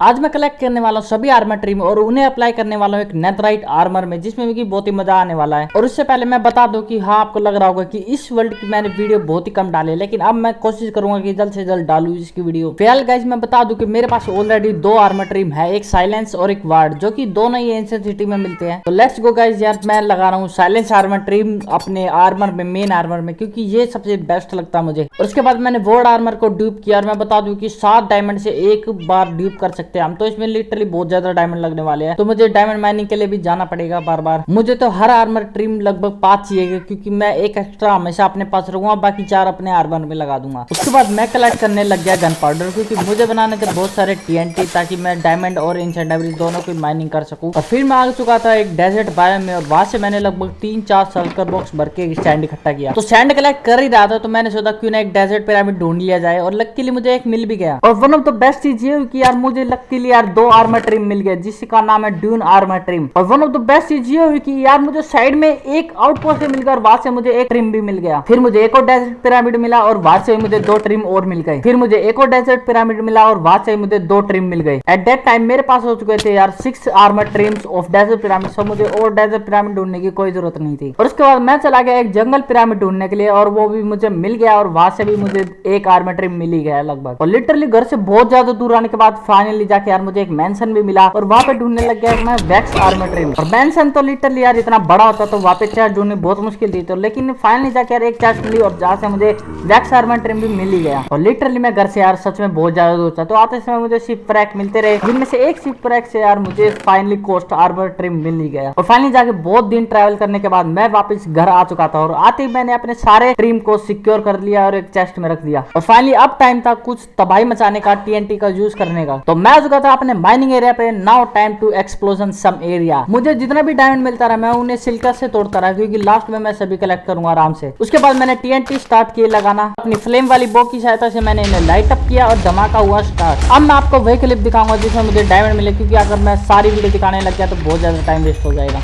आज मैं कलेक्ट करने वाला हूँ सभी आर्मर ट्रिम और उन्हें अप्लाई करने वाला हूँ एक नेथराइट आर्मर में, जिसमें भी बहुत ही मजा आने वाला है। और उससे पहले मैं बता दूं कि हाँ, आपको लग रहा होगा कि इस वर्ल्ड की मैंने वीडियो बहुत ही कम डाले, लेकिन अब मैं कोशिश करूंगा कि जल्द से जल्द डालू इसकी वीडियो। फिलहाल गाइस मैं बता दूं कि मेरे पास ऑलरेडी 2 आर्मर ट्रिम है, एक साइलेंस और एक वार्ड, जो कि दोनों ही एंशिएंट सिटी में मिलते हैं। तो लेट्स गो गाइस यार, मैं लगा रहा हूँ साइलेंस आर्मर ट्रिम अपने आर्मर में, मेन आर्मर में, क्योंकि ये सबसे बेस्ट लगता है मुझे। और उसके बाद मैंने वार्ड आर्मर को ड्यूप किया और मैं बता दूं कि 7 डायमंड से एक बार ड्यूप कर सकते हैं हम, तो इसमें लिटरली बहुत ज्यादा डायमंड लगने वाले हैं। तो मुझे डायमंड माइनिंग के लिए भी जाना पड़ेगा बार बार। मुझे तो हर आर्मर ट्रिम लगभग 5 चाहिए, क्योंकि मैं एक एक्स्ट्रा हमेशा अपने पास रखूंगा, बाकी 4 अपने आर्मर में लगा दूंगा। उसके बाद मैं कलेक्ट करने लग गया गन पाउडर, क्योंकि मुझे बनाने थे बहुत सारे TNT, ताकि मैं डायमंड और एंशिएंट डेब्रिस दोनों की माइनिंग कर सकूं। और फिर मैं आ चुका था एक डेजर्ट बायोम में, और वहां से मैंने लगभग 3-4 सर्कल बॉक्स भर के सैंड इकट्ठा किया। तो सैंड कलेक्ट कर ही रहा था, तो मैंने सोचा क्यों ना एक डेजर्ट पिरामिड ढूंढ लिया जाए, और लकीली मुझे एक मिल भी गया। और वन ऑफ द बेस्ट चीज ये हुई कि यार मुझे लकीली यार 2 आर्मर ट्रिम मिल गया, जिसका नाम है ड्यून आर्मर ट्रिम। और वन ऑफ द बेस्ट चीज ये हुई कि यार मुझे साइड में एक आउटपोस्ट मिल गया, और वहां से मुझे एक ट्रिम भी मिल गया। फिर मुझे एक और डेजर्ट पिरामिड मिला, और वहां से मुझे 2 ट्रिम और मिल गए। फिर मुझे एक और डेजर्ट पिरामिड मिला, और वहां से मुझे 2 ट्रिम मिल गए। एट दैट टाइम मेरे पास हो चुके थे यार 6 armour trims of desert pyramid, so मुझे और डेजर्ट पिरामिड ढूंढने की कोई जरूरत नहीं थी। और उसके बाद मैं चला गया एक जंगल पिरामिड ढूंढने के लिए, और वो भी मुझे मिल गया, और वहां से भी मुझे एक आर्मर ट्रिम मिल ही गया लगभग। और लिटरली घर से बहुत ज्यादा दूर आने के बाद फाइनली जाके यार मुझे एक मेंशन भी मिला, और वहां पे ढूंढने लग गया मैं वैक्स आर्मर ट्रिम। और मेंशन तो लिटरली यार इतना बड़ा होता तो वहां पे चेस्ट ढूंढनी बहुत मुश्किल थी, तो लेकिन फाइनली जाके यार एक चेस्ट मिली, और जहां से मुझे वैक्स आर्मर ट्रिम भी मिल ही गया। और लिटरली मैं घर से यार सच में बहुत ज्यादा दूर था, तो आते समय मुझे शिप रैक मिलते रहे, जिनमें से एक शिप रैक से यार मुझे फाइनली कोस्ट आर्मर ट्रिम मिल ही गया। और फाइनली जाके बहुत दिन ट्रैवल करने के बाद मैं वापस घर आ चुका था, और आते ही मैंने अपने सारे ट्रिम को सिक्योर कर लिया और एक चेस्ट में रख दिया। और फाइनली अब टाइम था कुछ तबाही मचाने का, TNT का यूज करने का। तो मैं आ चुका था अपने माइनिंग एरिया पे। Now time to explosion some area. मुझे जितना भी डायमंड मिलता रहा मैं उन्हें सिल्कर से तोड़ता रहा, क्योंकि लास्ट में मैं सभी कलेक्ट करूंगा आराम से। उसके बाद मैंने TNT स्टार्ट किए लगाना, अपनी फ्लेम वाली बो की सहायता से मैंने इन्हें लाइट अप किया, और धमाका हुआ स्टार्ट। अब मैं आपको वही क्लिप दिखाऊंगा जिसमें मुझे डायमंड मिले, क्योंकि अगर मैं सारी वीडियो दिखाने लग गया तो बहुत ज्यादा टाइम वेस्ट हो जाएगा।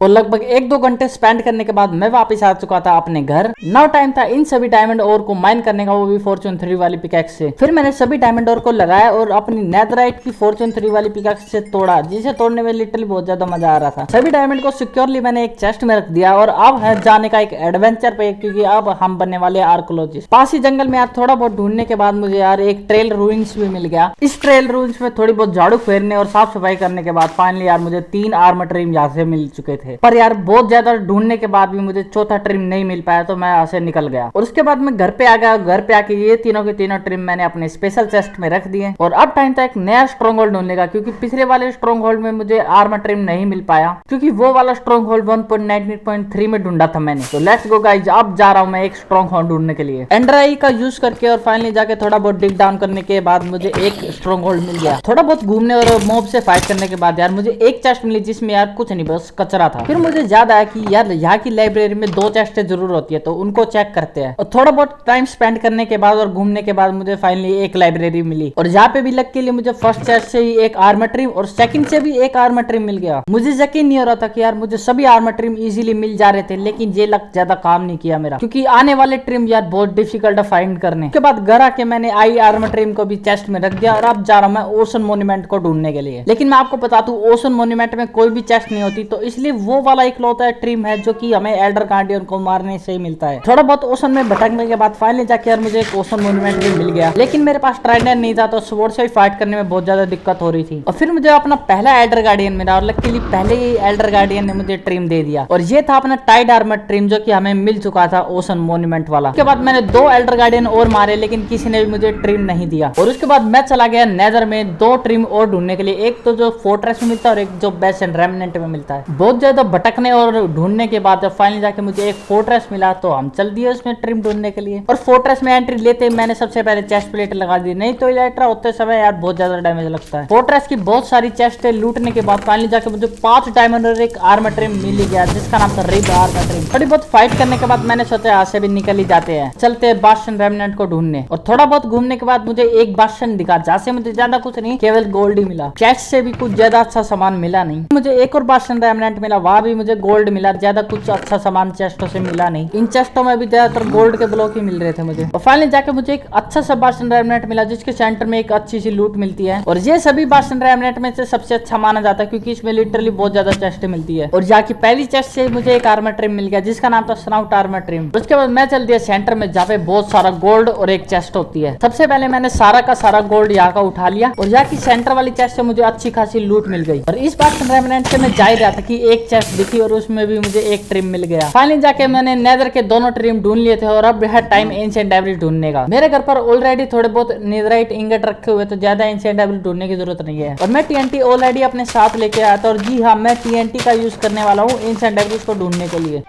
और लगभग 1-2 घंटे स्पेंड करने के बाद मैं वापस आ चुका था अपने घर। नाउ टाइम था इन सभी डायमंड ओर को माइन करने का, वो भी फॉर्चून 3 वाली पिकैक्स से। फिर मैंने सभी डायमंड ओर को लगाया और अपनी नेथराइट की फॉर्चून 3 वाली पिकैक्स से तोड़ा, जिसे तोड़ने में लिटरली बहुत ज्यादा मजा आ रहा था। सभी डायमंड को सिक्योरली मैंने एक चेस्ट में रख दिया, और अब है जाने का एक एडवेंचर पे, क्योंकि अब हम बनने वाले आर्कोलॉजिस्ट। पास ही जंगल में यार थोड़ा बहुत ढूंढने के बाद मुझे यार एक ट्रेल रूइंस भी मिल गया। इस ट्रेल रूइंस में थोड़ी बहुत झाड़ू फेरने और साफ सफाई करने के बाद फाइनली यार मुझे 3 आर्मर ट्रिम यहाँ से मिल चुके थे। पर यार बहुत ज्यादा ढूंढने के बाद भी मुझे चौथा ट्रिम नहीं मिल पाया, तो मैं यहाँ से निकल गया। और उसके बाद मैं घर पे आ गया। घर पे आके ये तीनों के तीनों ट्रिम मैंने अपने स्पेशल चेस्ट में रख दिए। और अब टाइम था एक नया स्ट्रॉन्ग होल्ड ढूंढने का, क्योंकि पिछले वाले स्ट्रॉन्ग होल्ड में मुझे आर्मर ट्रिम नहीं मिल पाया, क्योंकि वो वाला स्ट्रॉन्ग होल्ड 1.19.3 में ढूंढा था मैंने। तो लेट्स गो गाइस, अब जा रहा हूँ मैं एक स्ट्रॉन्ग होल्ड ढूंढने के लिए एंड्राई का यूज करके। और फाइनली जाके थोड़ा बहुत डिग डाउन करने के बाद मुझे एक स्ट्रॉन्ग होल्ड मिल गया। थोड़ा बहुत घूमने और मॉब से फाइट करने के बाद यार मुझे एक चेस्ट मिली, जिसमें यार कुछ नहीं बस कचरा था। फिर मुझे याद आया कि यार यहाँ की लाइब्रेरी में 2 चेस्टें जरूर होती है, तो उनको चेक करते हैं। और थोड़ा बहुत टाइम स्पेंड करने के बाद और घूमने के बाद मुझे फाइनली एक लाइब्रेरी मिली, और यहाँ पे भी लक के लिए मुझे फर्स्ट चेस्ट से ही एक आर्मर ट्रिम और सेकंड से भी एक आर्मर ट्रिम मिल गया। मुझे यकीन नहीं हो रहा था कि यार मुझे सभी आर्मर ट्रिम इजीली मिल जा रहे थे, लेकिन ये लक ज्यादा काम नहीं किया मेरा, क्योंकि आने वाले ट्रिम यार बहुत डिफिकल्ट है फाइंड करने। उसके बाद घर आके मैंने आई आर्मर ट्रिम को भी चेस्ट में रख दिया, और अब जा रहा हूं मैं ओशन मोन्यूमेंट को ढूंढने के लिए। लेकिन मैं आपको बता दूं, ओशन मोन्यूमेंट में कोई भी चेस्ट नहीं होती, तो इसलिए वो वाला इकलौता ट्रिम है जो कि हमें एल्डर गार्डियन को मारने से ही मिलता है। थोड़ा बहुत ओशन में भटकने के बाद फाइनली जाके यार मुझे एक ओशन मोन्यूमेंट भी मिल गया, लेकिन मेरे पास ट्राइडेंट नहीं था, तो स्वॉर्ड से फाइट करने में बहुत ज्यादा दिक्कत हो रही थी। और फिर मुझे अपना पहला एल्डर गार्डियन मिला, और लकीली पहले ही एल्डर गार्डियन ने मुझे ट्रिम दे दिया, और ये था अपना टाइड आर्मर ट्रिम, जो कि हमें मिल चुका था ओशन मोन्यूमेंट वाला। उसके बाद मैंने 2 एल्डर गार्डियन और मारे, लेकिन किसी ने भी मुझे ट्रिम नहीं दिया। और उसके बाद मैं चला गया नेदर में 2 ट्रिम और ढूंढने के लिए, एक तो जो फोर्ट्रेस में मिलता है और एक जो बेस एंड रेमिनेंट में मिलता है। बहुत ज्यादा भटकने और ढूंढने के बाद फाइनली जाके मुझे एक फोर्ट्रेस मिला, तो हम चल दिए उसमें ट्रिम ढूंढने के लिए। और फोर्ट्रेस में एंट्री लेते ही मैंने सबसे पहले चेस्ट प्लेट लगा दी, नहीं तो इलेक्ट्रा होते समय यार बहुत ज्यादा डैमेज लगता है। फोर्ट्रेस की बहुत सारी चेस्ट लूटने के बाद फाइनली जाके मुझे 5 डायमंड और एक आर्मर ट्रिम मिल गया, जिसका नाम था रिब आर्मर ट्रिम। थोड़ी बहुत फाइट करने के बाद मैंने सोचा यहाँ से भी निकल ही जाते हैं, चलते हैं बास्टियन रेमनेंट को ढूंढने। और थोड़ा बहुत घूमने के बाद मुझे एक बास्टियन दिखा, जहाँ से मुझे ज्यादा कुछ नहीं, केवल गोल्ड ही मिला। चेस्ट से भी कुछ ज्यादा अच्छा सामान मिला नहीं। मुझे एक और बास्टियन रेमनेंट मिला, वहां भी मुझे गोल्ड मिला, ज्यादा कुछ अच्छा सामान चेस्टों से मिला नहीं। इन चेस्टों में भी ज्यादातर गोल्ड के ब्लॉक ही मिल रहे थे मुझे। और फाइनली जाके मुझे एक अच्छा सा बास्टियन रेमनेंट मिला, जिसके सेंटर में एक अच्छी सी लूट मिलती है। और ये सभी बास्टियन रेमनेंट में से सबसे अच्छा माना जाता है, क्योंकि इसमें लिटरली बहुत ज्यादा चेस्ट मिलती है। और जाके पहली चेस्ट से मुझे एक आर्मर ट्रिम मिल गया, जिसका नाम था स्नाउट आर्मर ट्रिम। उसके बाद मैं चल दिया सेंटर में, जहाँ पे बहुत सारा गोल्ड और एक चेस्ट होती है। सबसे पहले मैंने सारा का सारा गोल्ड यहाँ का उठा लिया, और यहाँ की सेंटर वाली चेस्ट से मुझे अच्छी खासी लूट मिल गई। और इस बास्टियन रेमनेंट से मैं जा ही रहा था कि एक चेस्ट दिखी, और उसमें भी मुझे एक ट्रिम मिल गया। फाइनली जाके मैंने नेदर के दोनों ट्रिम ढूंढ लिए थे, और अब है टाइम एंशिएंट डेविल ढूंढने का। मेरे घर पर ऑलरेडी थोड़े बहुत नेदराइट इंगट रखे हुए, तो ज्यादा एंशिएंट डेविल ढूंढने की जरूरत नहीं है। और मैं टीएनटी ऑलरेडी अपने साथ लेके आया था, और जी हाँ, मैं टीएनटी का यूज करने वाला हूँ एंशिएंट डेविल को ढूंढने के लिए।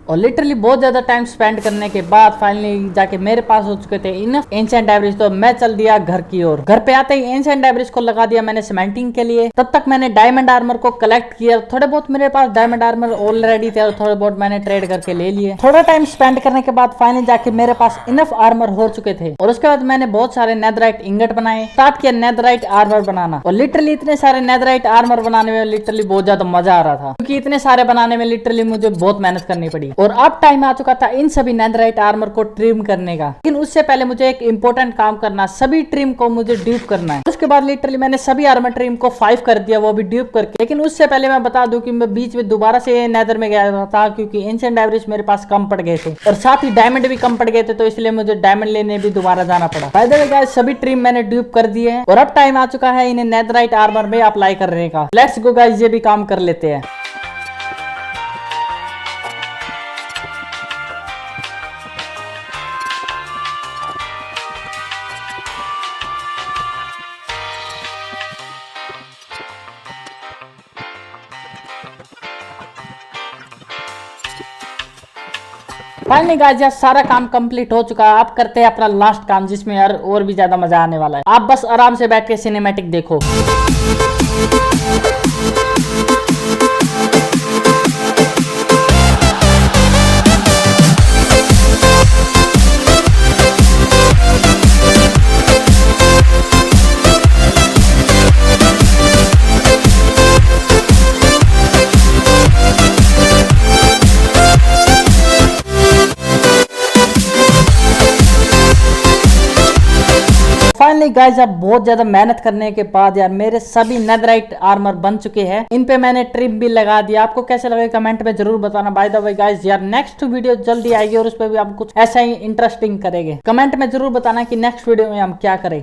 और लिटरली बहुत ज्यादा टाइम स्पेंड करने के बाद फाइनली जाके मेरे पास हो चुके थे इनफ एंशिएंट डेब्रिज, तो मैं चल दिया घर की ओर। घर पे आते ही एंशिएंट डेब्रिज को लगा दिया मैंने सीमेंटिंग के लिए। तब तक मैंने डायमंड आर्मर को कलेक्ट किया, थोड़े बहुत मेरे पास डायमंड आर्मर ऑलरेडी थे, और थोड़े बहुत मैंने ट्रेड करके ले लिए। थोड़ा टाइम स्पेंड करने के बाद फाइनली जाके मेरे पास इनफ आर्मर हो चुके थे। और उसके बाद मैंने बहुत सारे नेदराइट इंगट बनाए, स्टार्ट किया नेदराइट आर्मर बनाना। और लिटरली इतने सारे नेदराइट आर्मर बनाने में लिटरली बहुत ज्यादा मजा आ रहा था, क्योंकि इतने सारे बनाने में लिटरली मुझे बहुत मेहनत करनी पड़ी। और अब टाइम आ चुका था इन सभी नेदराइट आर्मर को ट्रिम करने का। लेकिन उससे पहले मुझे एक इंपॉर्टेंट काम करना, सभी ट्रिम को मुझे ड्यूप करना है। उसके बाद लिटरली मैंने सभी आर्मर ट्रिम को 5 कर दिया, वो भी ड्यूप करके। लेकिन उससे पहले मैं बता दूं कि मैं बीच में दोबारा से नेदर में गया था, क्योंकि एंशिएंट एवरेज मेरे पास कम पड़ गए थे, और साथ ही डायमंड भी कम पड़ गए थे, तो इसलिए मुझे डायमंड लेने भी दोबारा जाना पड़ा। बाय द वे गाइस, सभी ट्रिम मैंने ड्यूप कर दिए हैं, और अब टाइम आ चुका है इन्हें नेदराइट आर्मर में अप्लाई करने का। लेट्स गो गाइस, ये भी काम कर लेते हैं। फाइनली गाइस, यार सारा काम कंप्लीट हो चुका है। अब करते हैं अपना लास्ट काम, जिसमें यार और भी ज्यादा मजा आने वाला है। आप बस आराम से बैठ के सिनेमैटिक देखो। फाइनली गाइस, अब बहुत ज्यादा मेहनत करने के बाद यार मेरे सभी नेदराइट आर्मर बन चुके हैं। इन पे मैंने ट्रिम भी लगा दिया। आपको कैसे लगे कमेंट में जरूर बताना। बाय द वे गाइस, यार नेक्स्ट वीडियो जल्दी आएगी, और उस पर भी आप कुछ ऐसा ही इंटरेस्टिंग करेंगे। कमेंट में जरूर बताना कि नेक्स्ट वीडियो में हम क्या करें।